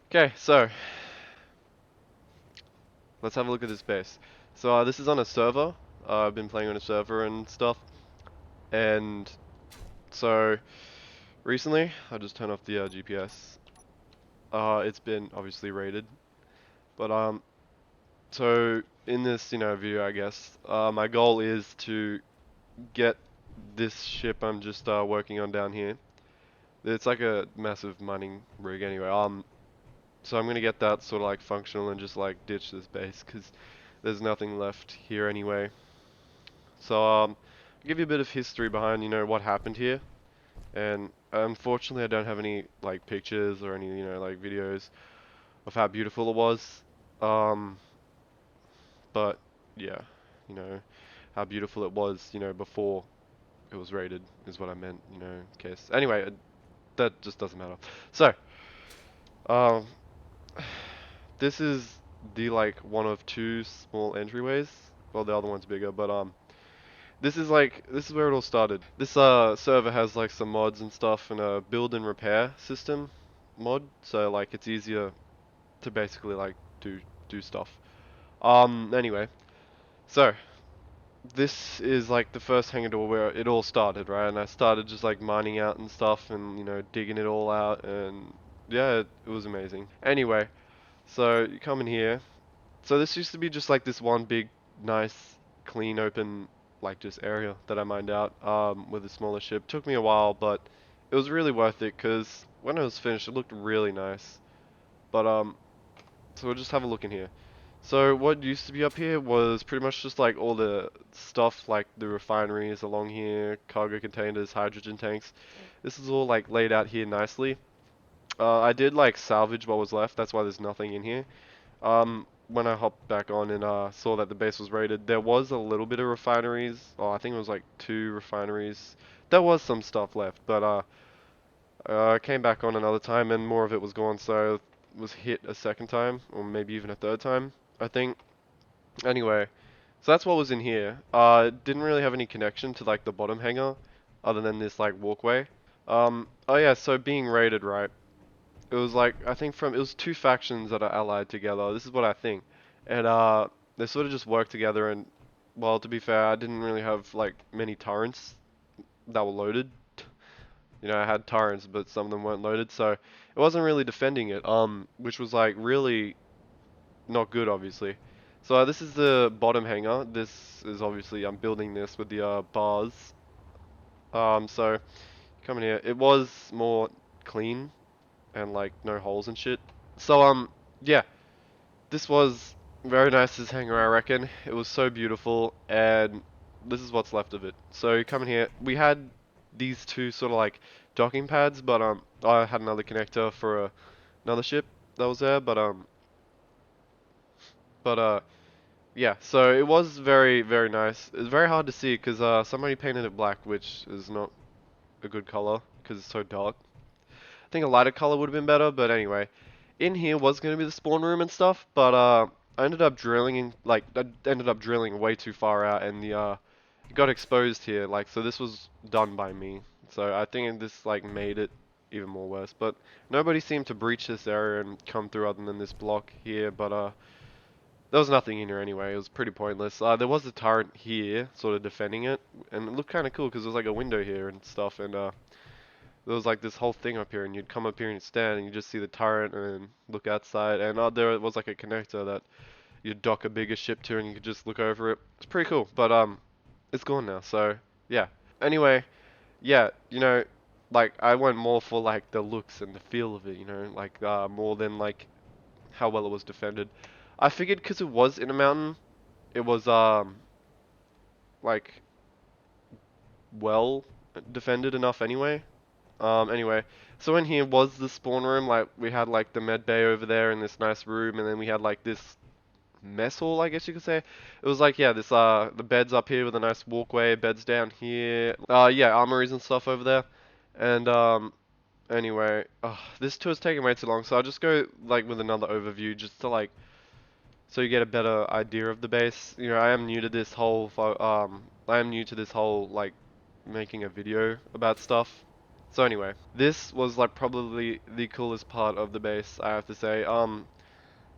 Okay, so let's have a look at this base. So this is on a server. I've been playing on a server and stuff. And so recently, I just turned off the GPS. It's been obviously raided, but so in this video, I guess my goal is to get this ship I'm just working on down here. It's like a massive mining rig anyway. So I'm gonna get that sort of like functional and just like ditch this base because there's nothing left here anyway. So I'll give you a bit of history behind what happened here. And unfortunately, I don't have any like pictures or any like videos of how beautiful it was. Um, but yeah, you know how beautiful it was, before it was raided is what I meant, in case. Anyway, that just doesn't matter. So, um, this is the like one of two small entryways. Well, the other one's bigger, but this is where it all started. This server has like some mods and stuff and a build and repair system mod, so like it's easier to basically like do stuff. Anyway, so this is like the first hangar door where it all started, right? And I started just like mining out and stuff and digging it all out and yeah, it was amazing. Anyway, so you come in here. So this used to be just like this one big, nice, clean, open, like just area that I mined out with a smaller ship. Took me a while, but it was really worth it because when it was finished, it looked really nice. But so we'll just have a look in here. So what used to be up here was pretty much just like all the stuff like the refineries along here, cargo containers, hydrogen tanks. This is all like laid out here nicely. I did like salvage what was left, that's why there's nothing in here. When I hopped back on and saw that the base was raided, there was a little bit of refineries. Oh, I think it was like two refineries. There was some stuff left, but I came back on another time and more of it was gone, so it was hit a second time, or maybe even a third time, I think. Anyway, so that's what was in here. It didn't really have any connection to like the bottom hangar, other than this like walkway. Oh yeah, so being raided, right? It was like I think it was two factions that are allied together. This is what I think, and they sort of just work together. And well, to be fair, I didn't really have like many turrets that were loaded. I had turrets, but some of them weren't loaded, so it wasn't really defending it. Which was like really not good, obviously. So this is the bottom hangar. This is obviously I'm building this with the bars. So coming here, it was more clean and like no holes and shit. So yeah, this was very nice as hangar, I reckon. It was so beautiful, and this is what's left of it. So coming here, we had these two sort of like docking pads, but I had another connector for another ship that was there, but yeah. So it was very very nice. It's very hard to see because somebody painted it black, which is not a good color because it's so dark. I think a lighter color would have been better, but anyway. In here was going to be the spawn room and stuff, but I ended up drilling way too far out, and the it got exposed here. Like, so this was done by me. So I think this like made it even more worse. But nobody seemed to breach this area and come through other than this block here. But there was nothing in here anyway. It was pretty pointless. There was a turret here, sort of defending it, and it looked kind of cool because there was like a window here and stuff, and there was like this whole thing up here, and you'd come up here and stand, and you just see the turret and look outside, and there was like a connector that you'd dock a bigger ship to, and you could just look over it. It's pretty cool, but it's gone now, so yeah. Anyway, yeah, like I went more for like the looks and the feel of it, like more than like how well it was defended. I figured because it was in a mountain, it was like well defended enough anyway. Anyway, so in here was the spawn room. Like we had like the med bay over there in this nice room, and then we had like this mess hall, I guess you could say. It was like, yeah, this the beds up here with a nice walkway, beds down here. Yeah, armories and stuff over there. And anyway, this tour's taking way too long, so I'll just go like with another overview just to like so you get a better idea of the base. I am new to this whole I am new to this whole like making a video about stuff. So anyway, this was like probably the coolest part of the base, I have to say.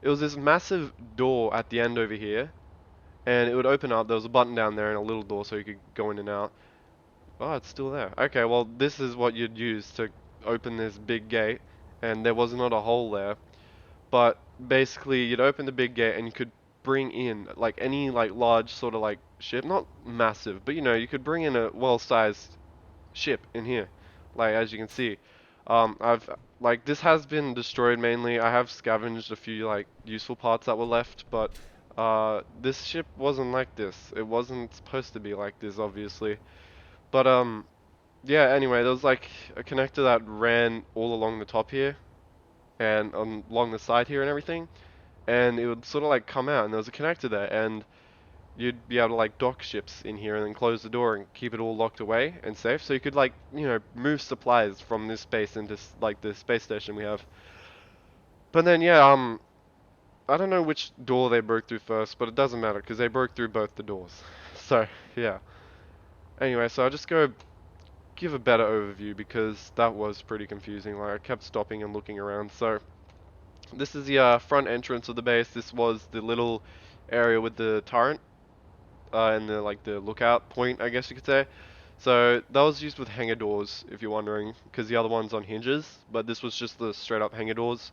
It was this massive door at the end over here, and it would open up. There was a button down there and a little door so you could go in and out. Oh, it's still there. Okay, well, this is what you'd use to open this big gate, and there was not a hole there. But basically, you'd open the big gate and you could bring in like any like large sort of like ship, not massive, but you know, you could bring in a well-sized ship in here, like as you can see. I've like this has been destroyed mainly. I have scavenged a few like useful parts that were left, but this ship wasn't like this. It wasn't supposed to be like this, obviously. But yeah. Anyway, there was like a connector that ran all along the top here and along the side here and everything, and it would sort of like come out, and there was a connector there, and you'd be able to like dock ships in here and then close the door and keep it all locked away and safe. So you could like, you know, move supplies from this base into like the space station we have. But then yeah, I don't know which door they broke through first, but it doesn't matter because they broke through both the doors. So yeah. Anyway, so I'll just go give a better overview because that was pretty confusing. Like I kept stopping and looking around. So this is the front entrance of the base. This was the little area with the turret and the like the lookout point, I guess you could say. So that was used with hangar doors, if you're wondering, because the other one's on hinges, but this was just the straight up hangar doors.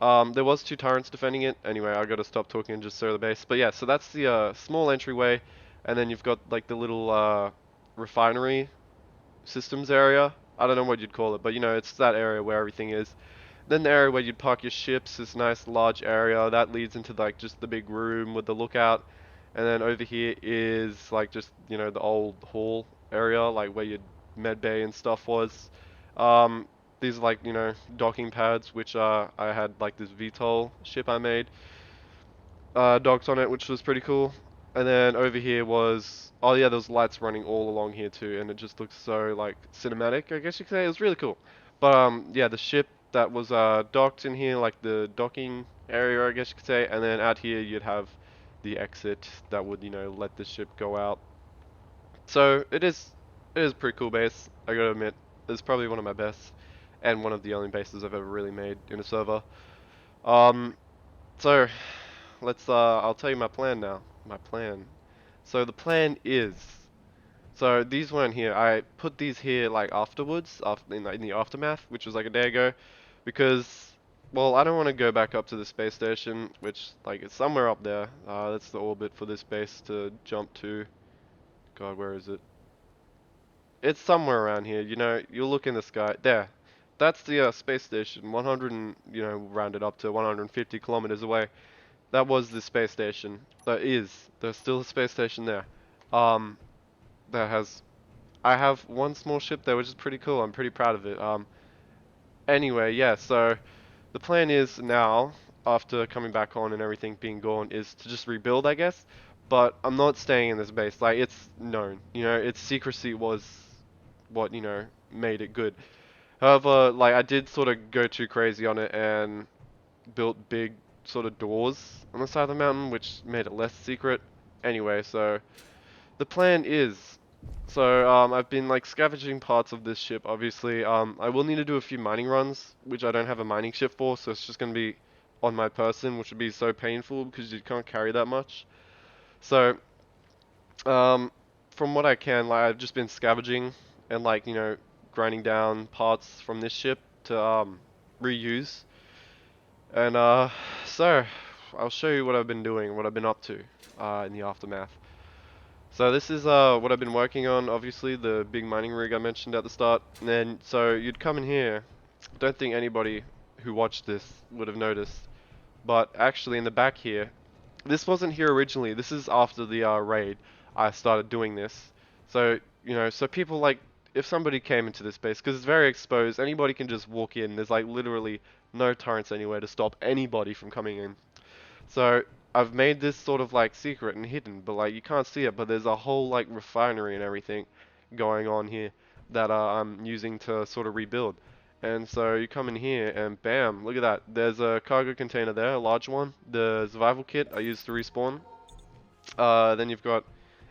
There was two turrets defending it. Anyway, I gotta stop talking and just show the base. But yeah, so that's the small entryway, and then you've got like the little refinery systems area. I don't know what you'd call it, but you know, it's that area where everything is. Then the area where you'd park your ships, this nice large area that leads into like just the big room with the lookout. And then over here is like just, you know, the old hall area, like where your med bay and stuff was. Um, these are like, you know, docking pads, which I had like this VTOL ship I made, docked on it, which was pretty cool. And then over here was, oh yeah, there's lights running all along here too, and it just looks so like cinematic, I guess you could say. It was really cool. But yeah, the ship that was docked in here, like the docking area, I guess you could say, and then out here you'd have the exit that would, you know, let the ship go out. So it is a pretty cool base, I gotta admit. It's probably one of my best, and one of the only bases I've ever really made in a server. Um, so I'll tell you my plan now. My plan. So the plan is, so these weren't here. I put these here like afterwards, after in the aftermath, which was like a day ago, because, well, I don't want to go back up to the space station, which like it's somewhere up there. That's the orbit for this base to jump to. God, where is it? It's somewhere around here. You know, you'll look in the sky. There. That's the space station. 100 and, you know, rounded up to 150 kilometers away. That was the space station. That is. There's still a space station there. Um, that has. I have one small ship there, which is pretty cool. I'm pretty proud of it. Anyway, yeah. So the plan is now, after coming back on and everything being gone, is to just rebuild, I guess. But I'm not staying in this base. Like it's known. You know, its secrecy was what, you know, made it good. However, like I did sort of go too crazy on it and built big sort of doors on the side of the mountain, which made it less secret. Anyway, so the plan is, so I've been like scavenging parts of this ship. Obviously, I will need to do a few mining runs, which I don't have a mining ship for, so it's just gonna be on my person, which would be so painful because you can't carry that much. So, um, from what I can, like I've just been scavenging and like, you know, grinding down parts from this ship to reuse. And so I'll show you what I've been doing, what I've been up to in the aftermath. So this is what I've been working on, obviously the big mining rig I mentioned at the start. And then so you'd come in here. I don't think anybody who watched this would have noticed, but actually in the back here, this wasn't here originally. This is after the raid I started doing this. So, you know, so people like, if somebody came into this base, because it's very exposed, anybody can just walk in. There's like literally no turrets anywhere to stop anybody from coming in. So I've made this sort of like secret and hidden, but like you can't see it, but there's a whole like refinery and everything going on here that I'm using to sort of rebuild. And so you come in here and bam, look at that. There's a cargo container there, a large one. The survival kit I used to respawn. Then you've got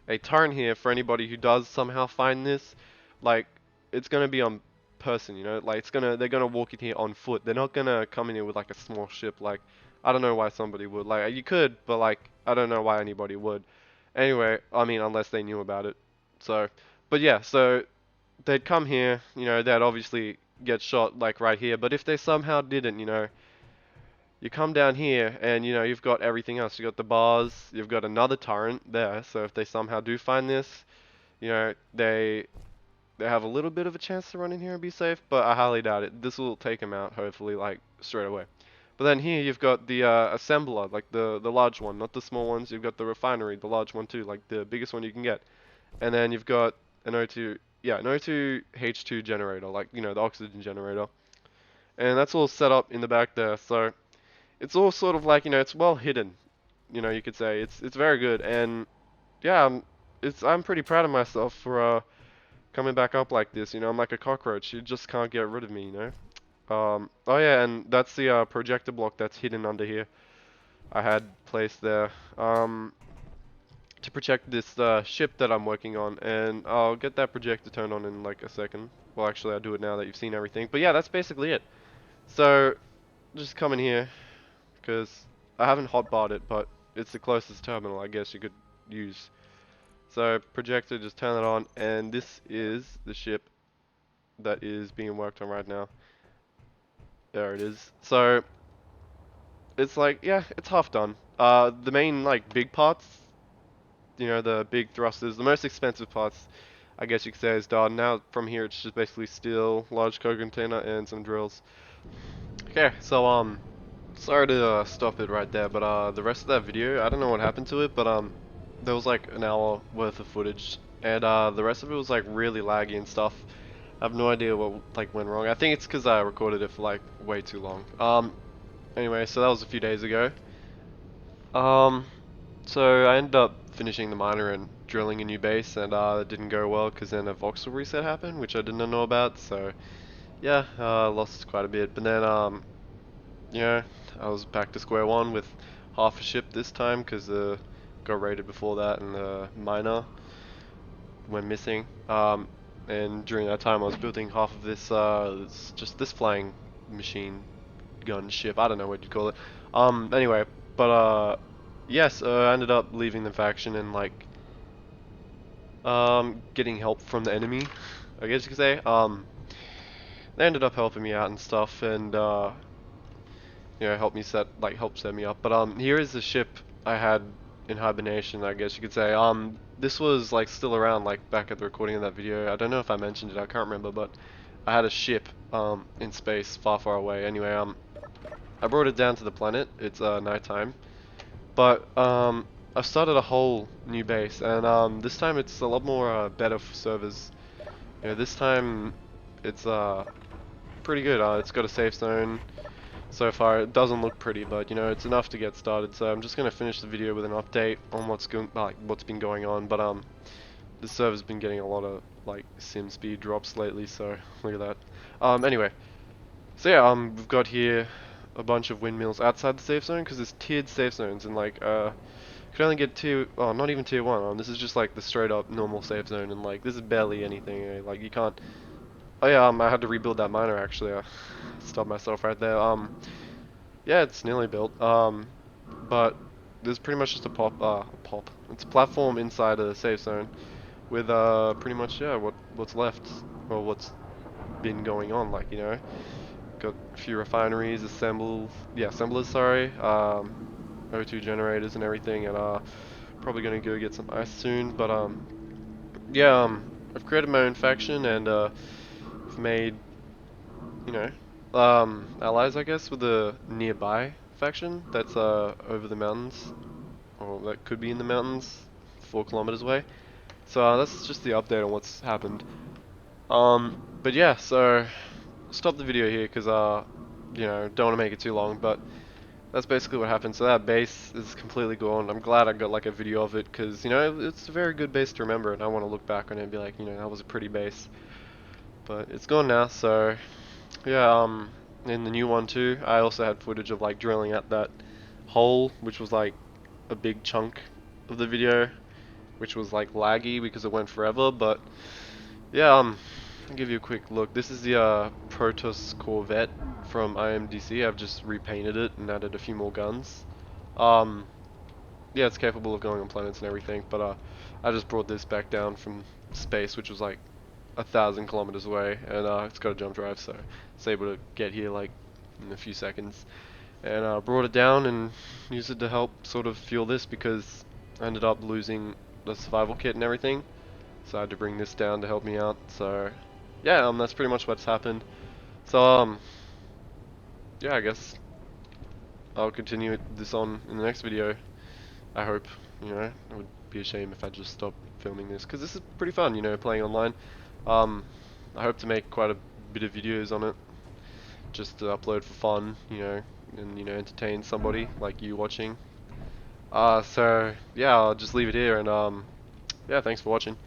a turret here for anybody who does somehow find this. Like, it's going to be on person, you know, like they're gonna walk in here on foot. They're not gonna come in here with like a small ship. Like, I don't know why somebody would. Like, you could, but like, I don't know why anybody would. Anyway, I mean, unless they knew about it. So, but yeah, so they'd come here, you know, they'd obviously get shot like right here. But if they somehow didn't, you know, you come down here and you know you've got everything else. You've got the bars, you've got another turret there. So if they somehow do find this, you know, they have a little bit of a chance to run in here and be safe, but I highly doubt it. This will take them out, hopefully, like, straight away. But then here you've got the assembler, like the large one, not the small ones. You've got the refinery, the large one too, like the biggest one you can get. And then you've got an O2, yeah, an O2 H2 generator, like, you know, the oxygen generator. And that's all set up in the back there, so it's all sort of like, you know, it's well hidden, you know, you could say. It's very good, and yeah, I'm pretty proud of myself for coming back up like this. You know, I'm like a cockroach. You just can't get rid of me, you know. Oh yeah, and that's the projector block that's hidden under here. I had placed there to protect this ship that I'm working on, and I'll get that projector turned on in like a second. Well, actually, I'll do it now that you've seen everything. But yeah, that's basically it. So just come in here because I haven't hotbarred it, but it's the closest terminal I guess you could use. So projector, just turn it on, and this is the ship that is being worked on right now. There it is. So it's like, yeah, it's half done. The main like big parts, you know, the big thrusters, the most expensive parts, I guess you could say, is done. Now from here it's just basically steel, large cargo container, and some drills. Okay, so sorry to stop it right there, but the rest of that video, I don't know what happened to it, but there was like an hour worth of footage, and the rest of it was like really laggy and stuff. I have no idea what like went wrong. I think it's because I recorded it for like way too long. Anyway, so that was a few days ago. Um, so I ended up finishing the miner and drilling a new base, and it didn't go well because then a voxel reset happened, which I didn't know about. So yeah, lost quite a bit. But then you know, I was back to square one with half a ship this time because got raided before that, and the miner went missing. And during that time, I was building half of this, just this flying machine gun ship. I don't know what you'd call it. Anyway, but yes, I ended up leaving the faction and like getting help from the enemy, I guess you could say. They ended up helping me out and stuff, and you know, help set me up. But here is the ship I had in hibernation, I guess you could say. This was like still around like back at the recording of that video. I don't know if I mentioned it, I can't remember, but I had a ship in space far, far away. Anyway, I brought it down to the planet. It's nighttime, but I've started a whole new base, and this time it's a lot more better for servers. You know, this time it's pretty good. It's got a safe zone. So far, it doesn't look pretty, but you know, it's enough to get started. So I'm just gonna finish the video with an update on what's been going on. But the server's been getting a lot of like sim speed drops lately. So look at that. Anyway, so yeah, we've got here a bunch of windmills outside the safe zone because there's tiered safe zones, and like you can only get not even tier 1. This is just like the straight up normal safe zone, and like this is barely anything. Like you can't. Oh yeah, I had to rebuild that miner actually. I stopped myself right there. Yeah, it's nearly built. But there's pretty much just it's a platform inside a safe zone with pretty much yeah what's left or what's been going on. Like, you know, got a few refineries, assemblers, sorry, O2 generators and everything, and probably gonna go get some ice soon. But yeah, I've created my own faction, and I've made, you know, allies, I guess, with a nearby faction that's over the mountains, or that could be in the mountains, 4 kilometers away. So that's just the update on what's happened. But yeah, so stop the video here because you know, don't want to make it too long, but that's basically what happened. So that base is completely gone. I'm glad I got like a video of it because, you know, it's a very good base to remember, and I want to look back on it and be like, you know, that was a pretty base. But it's gone now, so yeah, in the new one too, I also had footage of like drilling at that hole, which was like a big chunk of the video, which was like laggy because it went forever, but yeah, I'll give you a quick look. This is the Protoss Corvette from IMDC. I've just repainted it and added a few more guns. Yeah, it's capable of going on planets and everything, but I just brought this back down from space, which was like 1,000 kilometers away, and it's got a jump drive, so it's able to get here like in a few seconds. And brought it down and used it to help sort of fuel this because I ended up losing the survival kit and everything, so I had to bring this down to help me out. So yeah, that's pretty much what's happened. So yeah, I guess I'll continue this on in the next video. I hope, you know, it would be a shame if I just stopped filming this, because this is pretty fun, you know, playing online. Um, I hope to make quite a bit of videos on it, just to upload for fun, you know, and, you know, entertain somebody like you watching. So, yeah, I'll just leave it here, and, yeah, thanks for watching.